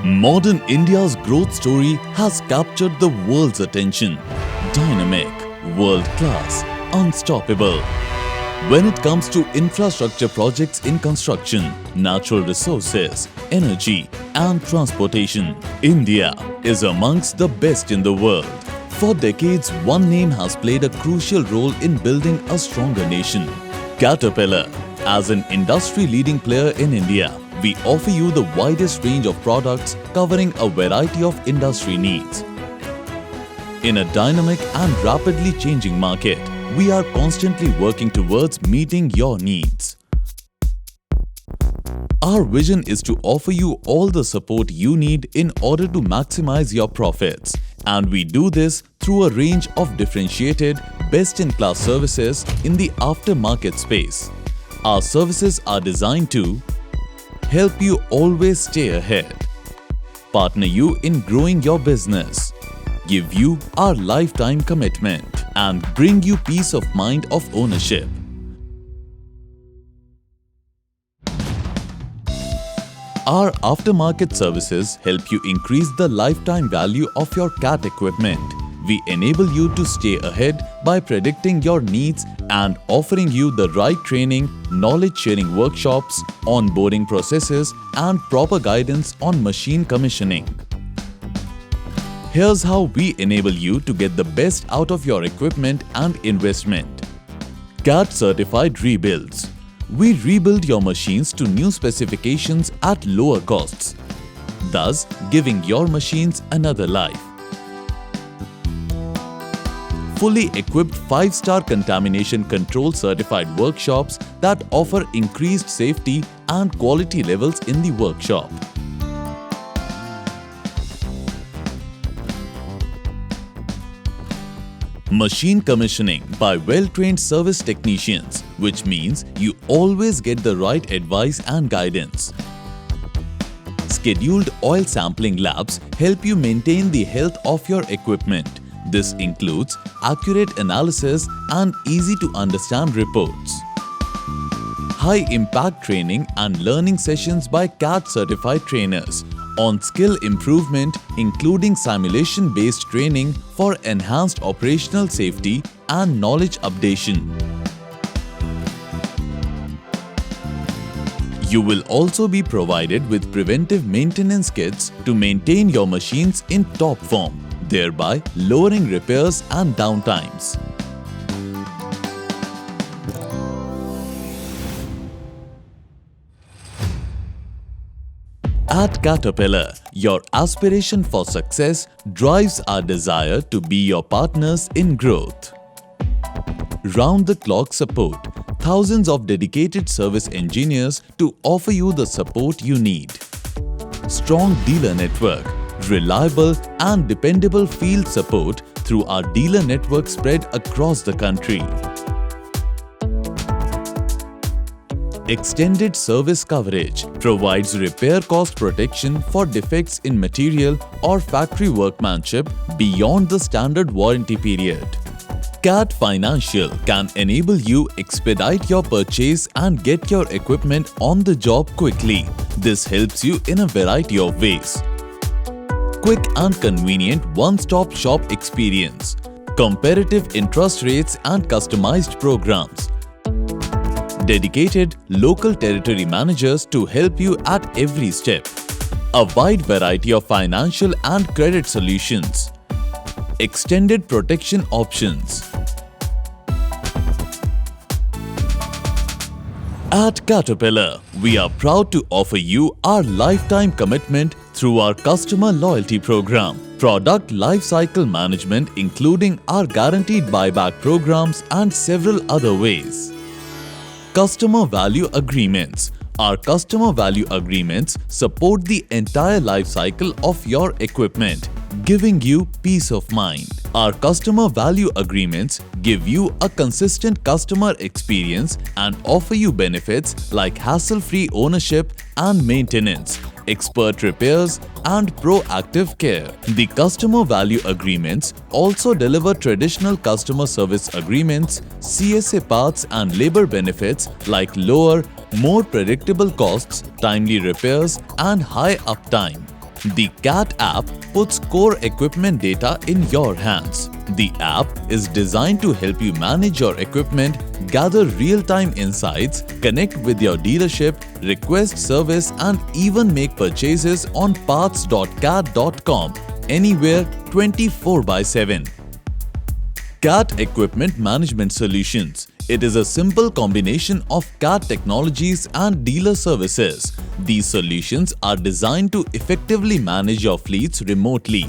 Modern India's growth story has captured the world's attention. Dynamic, world-class, unstoppable. When it comes to infrastructure projects in construction, natural resources, energy and transportation, India is amongst the best in the world. For decades, one name has played a crucial role in building a stronger nation. Caterpillar. As an industry-leading player in India, we offer you the widest range of products covering a variety of industry needs. In a dynamic and rapidly changing market, we are constantly working towards meeting your needs. Our vision is to offer you all the support you need in order to maximize your profits. And we do this through a range of differentiated, best-in-class services in the aftermarket space. Our services are designed to help you always stay ahead, partner you in growing your business, give you our lifetime commitment, and bring you peace of mind of ownership. Our aftermarket services help you increase the lifetime value of your CAT equipment. We enable you to stay ahead by predicting your needs and offering you the right training, knowledge-sharing workshops, onboarding processes, and proper guidance on machine commissioning. Here's how we enable you to get the best out of your equipment and investment. CAT certified rebuilds. We rebuild your machines to new specifications at lower costs, thus giving your machines another life. Fully equipped 5-star contamination control certified workshops that offer increased safety and quality levels in the workshop. Machine commissioning by well-trained service technicians, which means you always get the right advice and guidance. Scheduled oil sampling labs help you maintain the health of your equipment. This includes accurate analysis and easy-to-understand reports. High-impact training and learning sessions by CAT-certified trainers on skill improvement, including simulation-based training for enhanced operational safety and knowledge updation. You will also be provided with preventive maintenance kits to maintain your machines in top form, thereby lowering repairs and downtimes. At Caterpillar, your aspiration for success drives our desire to be your partners in growth. Round-the-clock support. Thousands of dedicated service engineers to offer you the support you need. Strong dealer network. Reliable and dependable field support through our dealer network spread across the country. Extended service coverage provides repair cost protection for defects in material or factory workmanship beyond the standard warranty period. CAT Financial can enable you expedite your purchase and get your equipment on the job quickly. This helps you in a variety of ways. Quick and convenient one-stop shop experience, comparative interest rates and customized programs, dedicated local territory managers to help you at every step, a wide variety of financial and credit solutions, extended protection options. At Caterpillar, we are proud to offer you our lifetime commitment through our customer loyalty program, product lifecycle management including our guaranteed buyback programs and several other ways. Customer value agreements. Our customer value agreements support the entire life cycle of your equipment, giving you peace of mind. Our customer value agreements give you a consistent customer experience and offer you benefits like hassle-free ownership and maintenance, expert repairs, and proactive care. The customer value agreements also deliver traditional customer service agreements, CSA paths and labor benefits like lower, more predictable costs, timely repairs, and high uptime. The CAT app puts core equipment data in your hands. The app is designed to help you manage your equipment, gather real-time insights, connect with your dealership, request service, and even make purchases on parts.cat.com anywhere 24/7. CAT Equipment Management Solutions. It is a simple combination of CAT technologies and dealer services. These solutions are designed to effectively manage your fleets remotely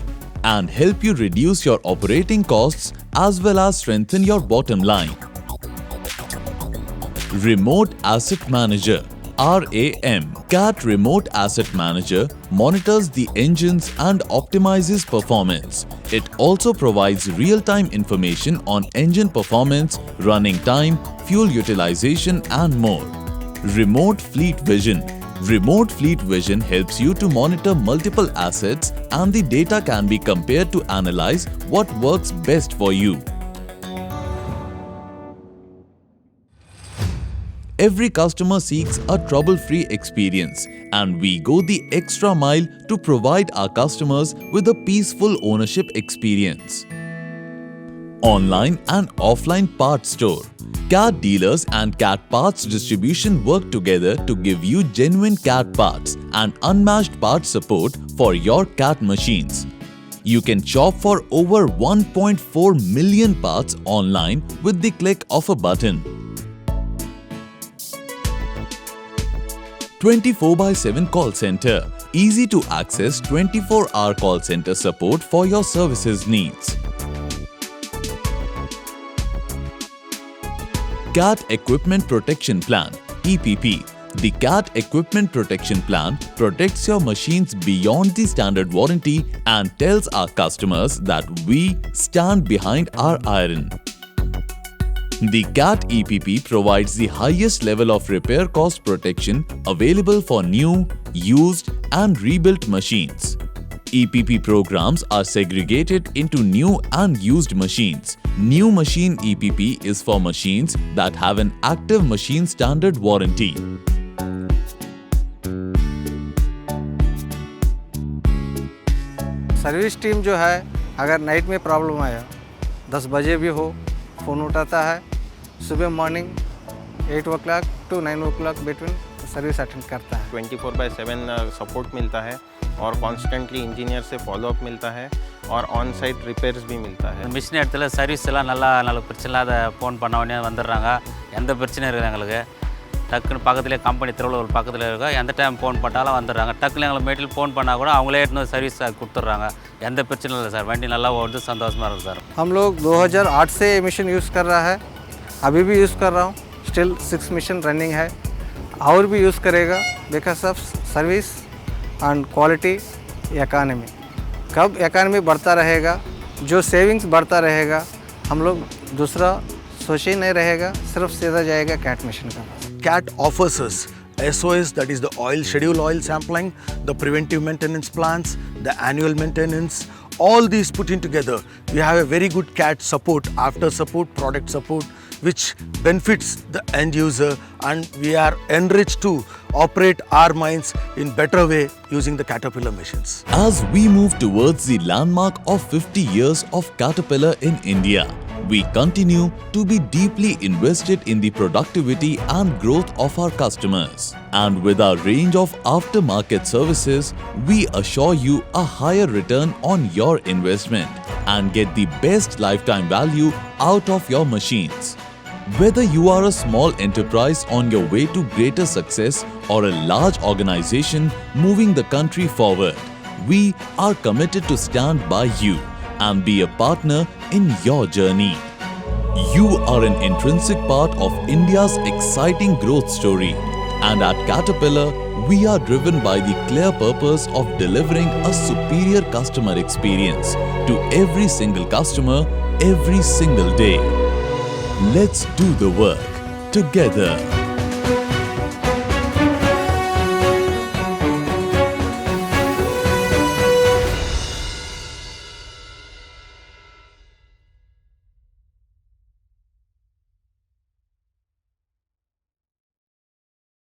and help you reduce your operating costs as well as strengthen your bottom line. Remote Asset Manager RAM. CAT Remote Asset Manager monitors the engines and optimizes performance. It also provides real-time information on engine performance, running time, fuel utilization, and more. Remote Fleet Vision. Remote Fleet Vision helps you to monitor multiple assets, and the data can be compared to analyze what works best for you. Every customer seeks a trouble-free experience, and we go the extra mile to provide our customers with a peaceful ownership experience. Online and offline parts store. CAT dealers and CAT parts distribution work together to give you genuine CAT parts and unmatched parts support for your CAT machines. You can shop for over 1.4 million parts online with the click of a button. 24/7 call center. Easy to access 24-hour call center support for your services needs. CAT Equipment Protection Plan (EPP). The CAT Equipment Protection Plan protects your machines beyond the standard warranty and tells our customers that we stand behind our iron. The CAT EPP provides the highest level of repair cost protection available for new, used, and rebuilt machines. EPP programs are segregated into new and used machines. New machine EPP is for machines that have an active machine standard warranty. Service team जो है, अगर night में problem आया 10 बजे भी हो, phone उठाता है। सुबह morning 8 o'clock to 9 o'clock between service attend करता है। 24/7 सपोर्ट मिलता है और कॉन्स्टेंटली इंजीनियर से फॉलोअप मिलता है और ऑन साइट ரிப்பேர்ஸ் भी मिलता है. மிஷின் இடத்துல சர்வீஸ் எல்லாம் நல்லா பிரச்சனை இல்லாத ஃபோன் பண்ண உடனே வந்துடுறாங்க. எந்த பிரச்சனையும் இருக்குது எங்களுக்கு. டக்குன்னு பக்கத்துலேயே கம்பெனி திருவள்ளூர் பக்கத்தில் இருக்கா, எந்த டைம் ஃபோன் பண்ணாலும் வந்துடுறாங்க. டக்குன்னு எங்களுக்கு மெட்டீரியல் ஃபோன் பண்ணால் கூட அவங்களே எடுத்து சர்வீஸ் கொடுத்துட்றாங்க. எந்த பிரச்சனையும் இல்லை சார். வண்டி நல்லா ஓடுது, சந்தோஷமாக இருக்குது சார். हम लोग 2008 से मिशन यूज़ कर रहा है, अभी भी यूज़ कर रहा हूँ. स्टिल 6 मिशन रनिंग है और भी यूज़ करेगा because of service and quality economy. कब इकॉनमी बढ़ता रहेगा, जो सेविंग्स बढ़ता रहेगा, हम लोग दूसरा सोच ही नहीं रहेगा, सिर्फ सीधा जाएगा कैट मिशन का. CAT offers us SOS, that is the oil schedule oil sampling, the preventive maintenance plans, the annual maintenance, all these put in together. We have a very good CAT support, after support, product support, which benefits the end user, and we are enriched to operate our mines in better way using the Caterpillar machines. As we move towards the landmark of 50 years of Caterpillar in India, we continue to be deeply invested in the productivity and growth of our customers. And with our range of aftermarket services, we assure you a higher return on your investment and get the best lifetime value out of your machines. Whether you are a small enterprise on your way to greater success or a large organization moving the country forward, we are committed to stand by you and be a partner in your journey. You are an intrinsic part of India's exciting growth story, and at Caterpillar, we are driven by the clear purpose of delivering a superior customer experience to every single customer every single day. Let's do the work together.